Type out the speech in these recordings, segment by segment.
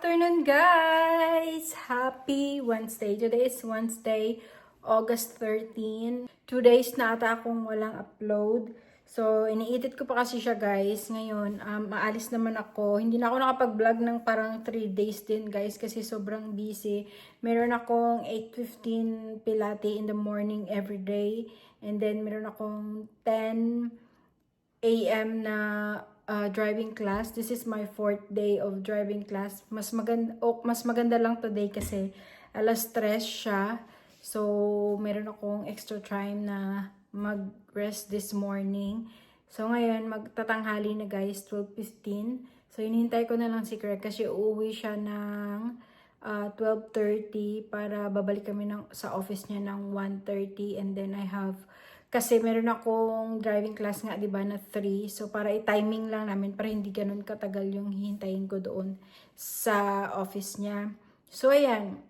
afternoon, guys! Happy Wednesday. Today is Wednesday, August 13. 2 days na ata akong walang upload. So, iniedit ko pa kasi siya, guys. Ngayon, maalis naman ako. Hindi na ako nakapag-vlog ng parang 3 days din, guys, kasi sobrang busy. Meron akong 8:15 Pilates in the morning every day. And then, meron akong 10 AM na driving class. This is my 4th day of driving class. Mas maganda lang today kasi alas 3 siya. So, meron akong extra time na mag-rest this morning. So, ngayon, magtatanghali na, guys, 12:15. So, hinihintay ko na lang si Craig kasi uuwi siya ng 12:30 para babalik kami sa office niya ng 1:30. And then, kasi meron akong driving class nga, di ba, na 3. So, para i-timing lang namin para hindi ganun katagal yung hihintayin ko doon sa office niya. So, ayan.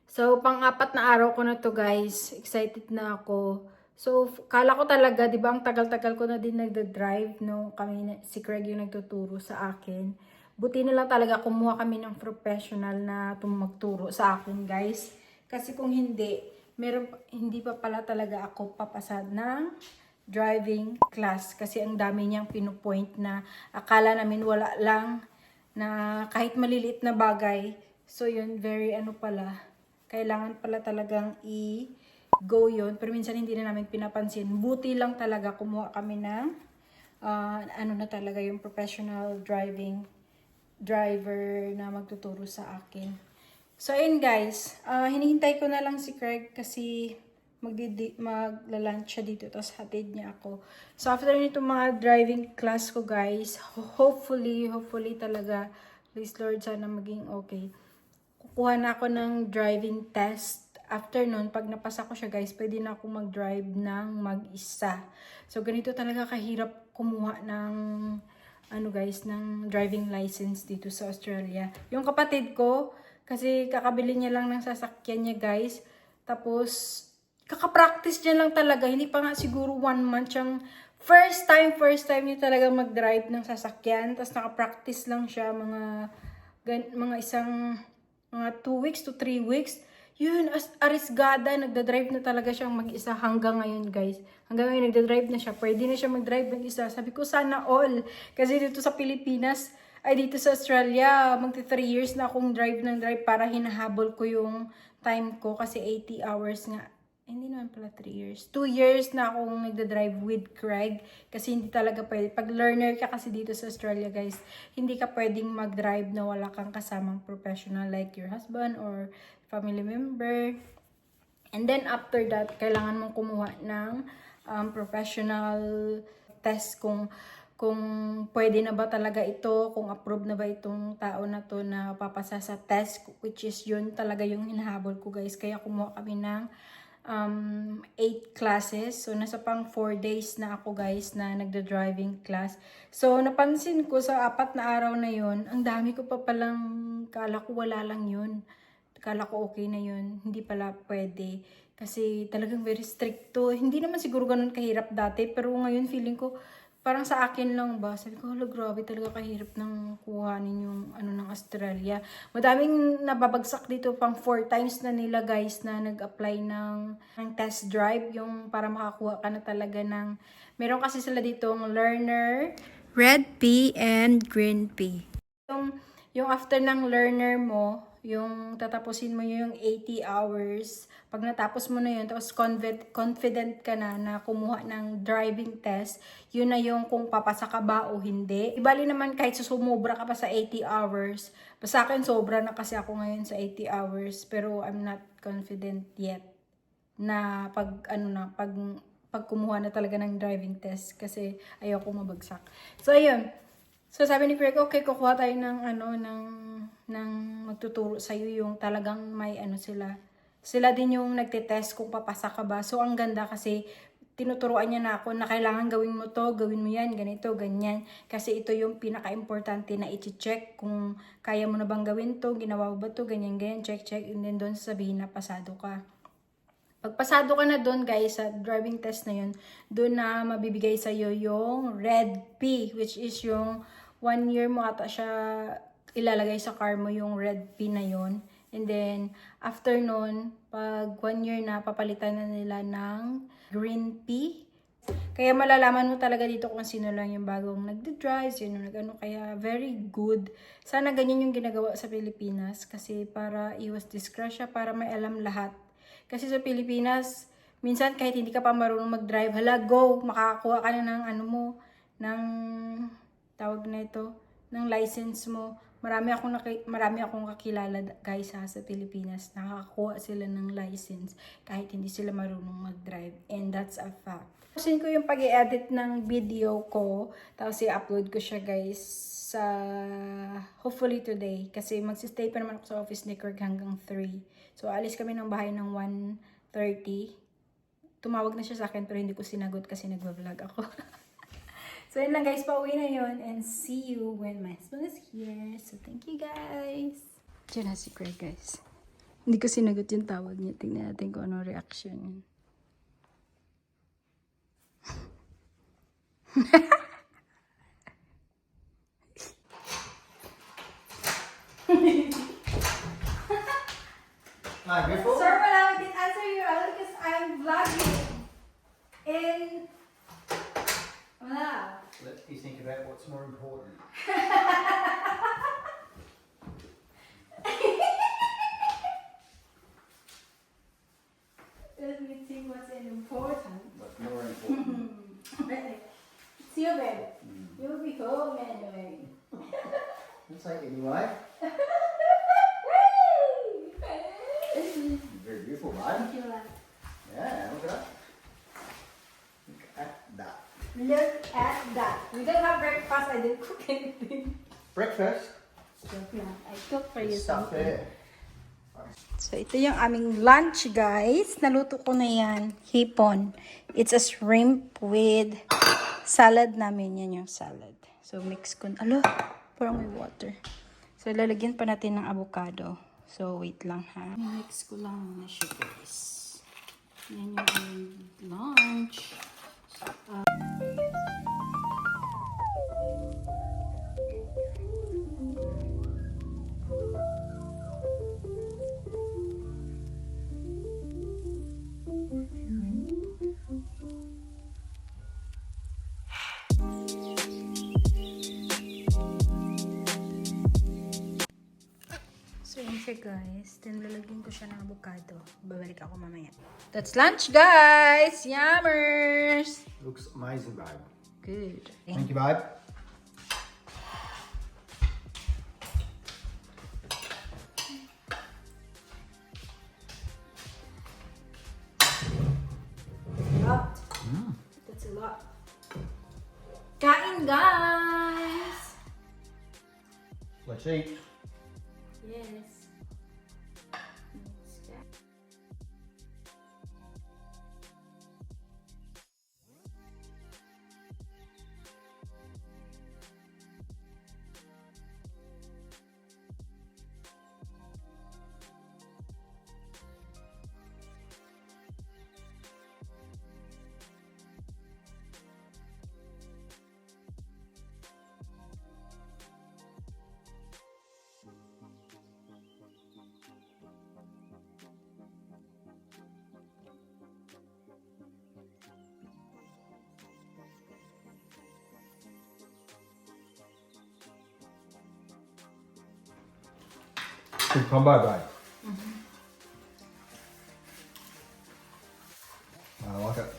So, pang-apat na araw ko na to, guys. Excited na ako. So, kala ko talaga, di ba, ang tagal-tagal ko na din nagda-drive, no? Si Craig yung nagtuturo sa akin. Buti na lang talaga kumuha kami ng professional na magturo sa akin, guys. Kasi kung hindi pa pala talaga ako papasad ng driving class kasi ang dami niyang pinupoint na akala namin wala lang na kahit maliliit na bagay. So yun, very kailangan pala talagang i-go yun. Pero minsan hindi na namin pinapansin. Buti lang talaga kumuha kami ng na talaga yung professional driver na magtuturo sa akin. So, ayun, guys. Hinihintay ko na lang si Craig kasi magla-lunch siya dito. Tapos hatid niya ako. So, after nito mga driving class ko, guys, hopefully talaga, please Lord, sana maging okay. Kukuha na ako ng driving test. After nun, pag napasa ko siya, guys, pwede na ako mag-drive ng mag-isa. So, ganito talaga kahirap kumuha ng ng driving license dito sa Australia. Yung kapatid ko, kasi kakabili niya lang ng sasakyan niya, guys. Tapos, kakapractice niya lang talaga. Hindi pa nga siguro 1 month siyang first time niya talaga mag-drive ng sasakyan. Tapos nakapractice lang siya mga 2 weeks to 3 weeks. Yun, arisgada, nagda-drive na talaga siyang mag-isa hanggang ngayon, guys. Hanggang ngayon, nagda-drive na siya. Pwede na siya mag-drive ng isa. Sabi ko, sana all. Kasi dito sa Pilipinas, dito sa Australia, magti 3 years na akong drive para hinahabol ko yung time ko kasi 80 hours nga. Hindi naman pala 3 years. 2 years na akong nagda-drive with Craig kasi hindi talaga pwede. Pag learner ka kasi dito sa Australia, guys, hindi ka pwedeng mag-drive na wala kang kasamang professional like your husband or family member. And then after that, kailangan mong kumuha ng professional test kung pwede na ba talaga ito, kung approved na ba itong tao na to na papasa sa test, which is yun talaga yung hinahabol ko, guys. Kaya kumuha kami ng 8 classes. So, nasa pang 4 days na ako, guys, na nagda-driving class. So, napansin ko sa 4 na araw na yun, ang dami ko pa palang, kala ko wala lang yun. Kala ko okay na yun. Hindi pala pwede. Kasi talagang very stricto. Hindi naman siguro ganun kahirap dati, pero ngayon feeling ko, parang sa akin lang ba? Sabi ko, hala, grabe talaga kahirap ng kuhanin yung ng Australia. Madaming nababagsak dito, pang 4 times na nila, guys, na nag-apply ng test drive, yung para makakuha ka na talaga ng, meron kasi sila dito learner, red P and green P. Yung after ng learner mo, yung tatapusin mo yung 80 hours. Pag natapos mo na yun, tapos confident ka na kumuha ng driving test, yun na yung kung papasa ka ba o hindi. Ibali naman kahit sumobra ka pa sa 80 hours. Sa akin, sobra na kasi ako ngayon sa 80 hours. Pero I'm not confident yet na pag kumuha na talaga ng driving test kasi ayoko mabagsak. So, ayun. So, sabi ni Craig, okay, kukuha tayo ng magtuturo sa'yo yung talagang may sila. Sila din yung nagtitest kung papasa ka ba. So, ang ganda kasi tinuturuan niya na ako na kailangan gawin mo to, gawin mo yan, ganito, ganyan. Kasi ito yung pinaka-importante na i-check kung kaya mo na bang gawin to, ginawa mo ba to, ganyan, ganyan, check. And then doon sabihin na pasado ka. Pag pasado ka na doon, guys, sa driving test na yun, doon na mabibigay sa'yo yung red P, which is yung 1 year mo ata siya ilalagay sa car mo yung red pin na yon. And then, after nun, pag 1 year na, papalitan na nila ng green pea. Kaya malalaman mo talaga dito kung sino lang yung bagong nagde-drive, sino nag-ano. Kaya very good. Sana ganyan yung ginagawa sa Pilipinas. Kasi para iwas disgrasya, para may alam lahat. Kasi sa Pilipinas, minsan kahit hindi ka pa marunong mag-drive, hala, go! Makakakuha ka na ng ano mo, ng tawag na ito, ng license mo. Marami akong kakilala guys sa Pilipinas. Nakakakuha sila ng license kahit hindi sila marunong mag-drive. And that's a fact. Tapusin ko yung pag-i-edit ng video ko. Tapos i-upload ko siya guys sa hopefully today. Kasi magsistay pa naman ako sa office ni Kirk hanggang 3. So alis kami ng bahay ng 1:30. Tumawag na siya sa akin pero hindi ko sinagot kasi nagva-vlog ako. So, yun lang guys. Pauwi na yun. And see you when my husband is here. So, thank you guys. Diyan na si Craig guys. Hindi ko sinagot yung tawag niya. Tingnan natin kung ano reaction niya. Sir, wala. I didn't answer you because I'm vlogging. And... Wala. Let you think about what's more important. Let me think what's important. What's more important? See you, babe. You'll be home anyway. I'll take it anyway. Very beautiful, Thank babe. you, love. Yeah, look at that. Look at that. Look at that. We don't have breakfast. I didn't cook anything. Breakfast. I cooked for you There's stuff something. there. So, ito yung aming lunch, guys. Naluto ko na yan. Hipon. It's a shrimp with salad namin. Yan yung salad. So, mix ko. Alo, parang may water. So, lalagyan pa natin ng avocado. So, wait lang ha. Mix ko lang muna siya, guys. Yan yung aming lunch. So, yun siya guys. Then, lalagyan ko siya ng avocado. Babalik ako mamaya. That's lunch, guys! Yummers! Looks amazing, babe. Good. Thank you, babe. Lot. That's a lot. Kain, guys! Let's eat. Yes. Good combo, babe. I like it.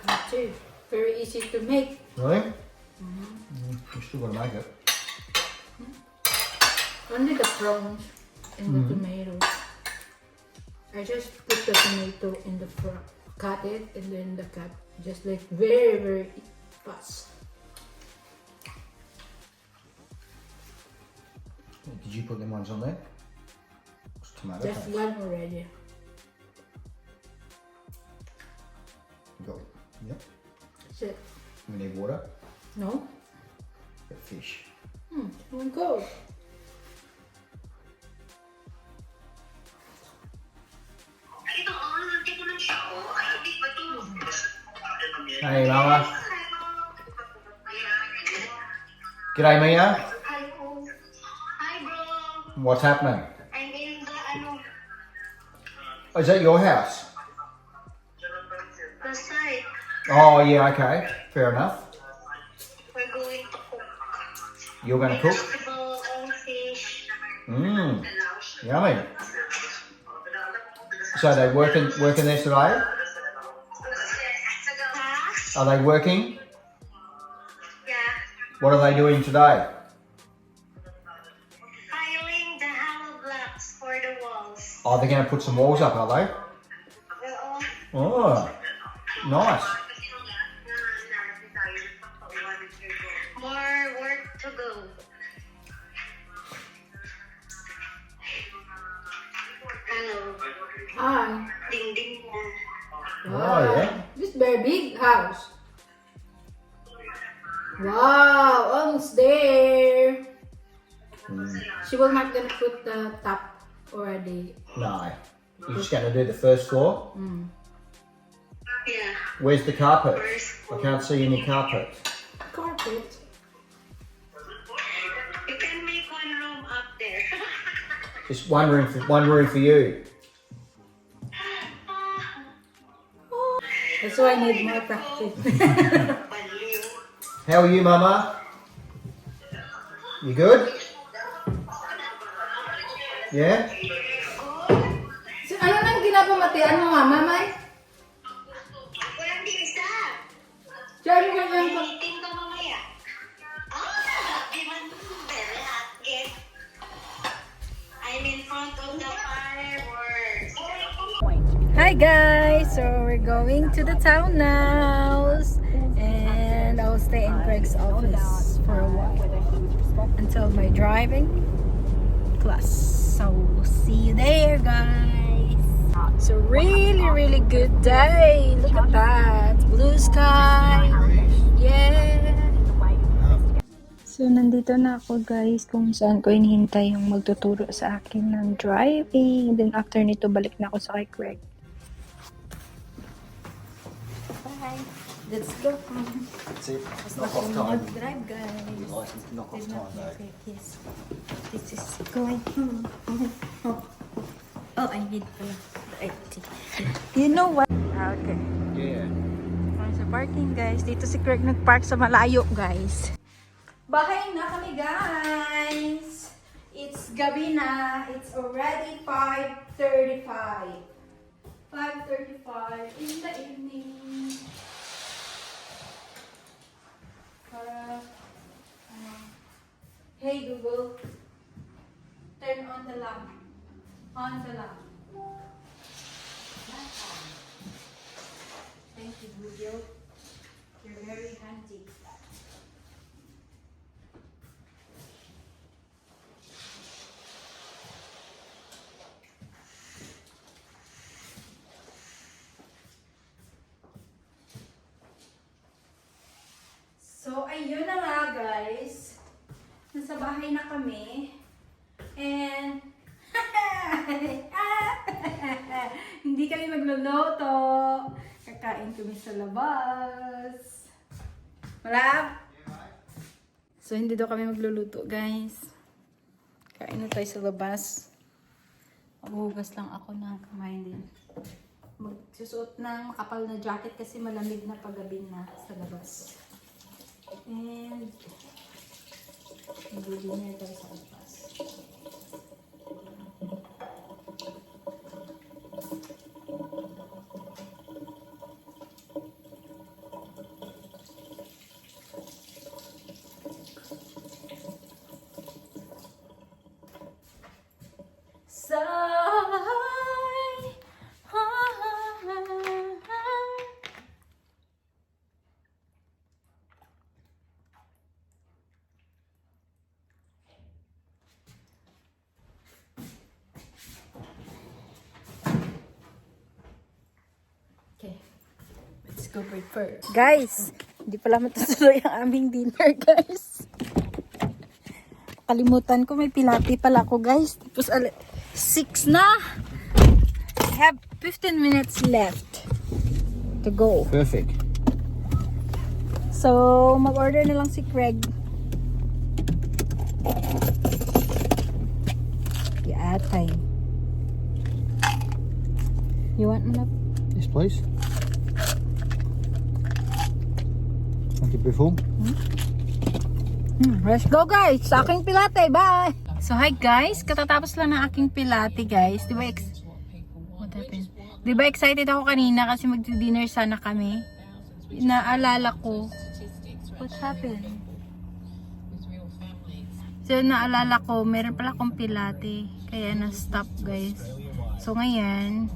Me too. Very easy to make. Really? You still got to make it. Only the prawns and the tomatoes. I just put the tomato in the cut it and then the cut just like very fast. Did you put them ones on there? It's tomato Just paste. one already. You got, yep. That's it. We need water. No? Get fish. One go. Hey, Mama. G'day, Mia. What's happening? I'm in the, Is that your house? the site. Oh, yeah, okay. Fair enough. We're going to cook. You're going to cook? Vegetable and fish. Mmm. Yummy. So they working there today? Huh? Are they working? Yeah. What are they doing today? Piling the hollow blocks for the walls. Oh, they're going to put some walls up, are they? Oh, nice. More work to go. Hello. Hi. Ding ding na. Oh, yeah. This very big house. Wow, almost there. She will not gonna put the top already. No. You're just going to do the first floor? Yeah. Where's the carpet? First I can't see any carpet. Carpet. You can make one room up there. Just one room for you. That's why I need more practice. Baliw. How are you, Mama? You good? Yeah? So, ano nang ginapamatian mo, Mama, May? Walang isa. Diyan mo ganyan pa. Meeting ka mamaya. Di man very hot. Get. I'm in front of the fireworks. Hi guys! So we're going to the town now. And I'll stay in Greg's office for a while. Until my driving class. So see you there, guys. So really good day. Look at that. Blue sky. Yeah. So nandito na ako guys kung saan ko hinihintay yung magtuturo sa akin ng driving. And then after nito balik na ako sa kay Greg. Bye. Let's go. That's it. Knock off time. Drive guys. License knock off time though. Yes. This is going. Oh, I need You know what? Okay. Yeah. Sa parking guys. Dito si Craig nag-park sa malayo guys. Bahay na kami guys. It's gabi na. It's already 5:35. 5:35 in the evening. Hey Google, turn on the lamp. On the lamp. Thank you, Google. You're very handy. So, ayun na nga guys. Nasa bahay na kami. And, hindi kami magluluto. Kakain kami sa labas. Malap? So, hindi daw kami magluluto guys. Kain na tayo sa labas. Maghuhugas lang ako ng kamay din. Magsusuot ng makapal na jacket kasi malamig na paggabi na sa labas. And mag-dinner tayo sa labas. Okay, let's go prepare. Guys, hindi pala matutuloy ang aming dinner, guys. Kalimutan ko, may pilati pala ako, guys. Tapos 6 na. I have 15 minutes left to go. Perfect. So, mag-order na lang si Craig. atay. You want malap? Yes, please. Thank you, beautiful. Let's go guys! Sa aking pilate, bye! So hi guys, katatapos lang ng aking pilate guys. What happened? Diba excited ako kanina kasi magdi-dinner sana kami. Naalala ko. What happened? So naalala ko, meron pala akong pilate. Kaya na-stop guys. So ngayon,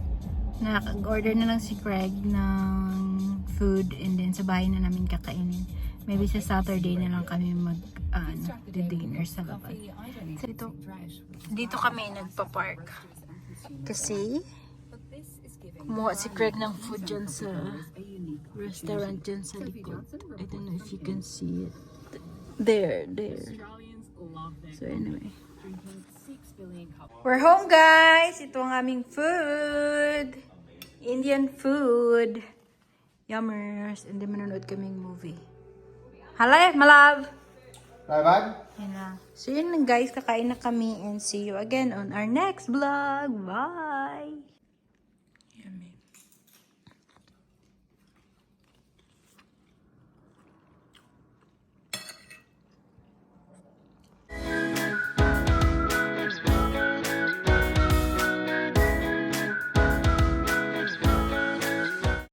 nag-order na lang si Craig ng food and then sa bahay na namin kakainin. Maybe sa Saturday na lang kami dinner sa labas. So dito kami nagpa-park. Kasi kumuha si Craig ng food dyan sa restaurant dyan sa likod. I don't know if you can see it. There. So anyway. We're home guys! Ito ang aming food. Indian food. Yummers. And then manonood kaming movie. Hala, malab! Bye, bye. Yan na. So yun lang guys, kakain na kami and see you again on our next vlog. Bye!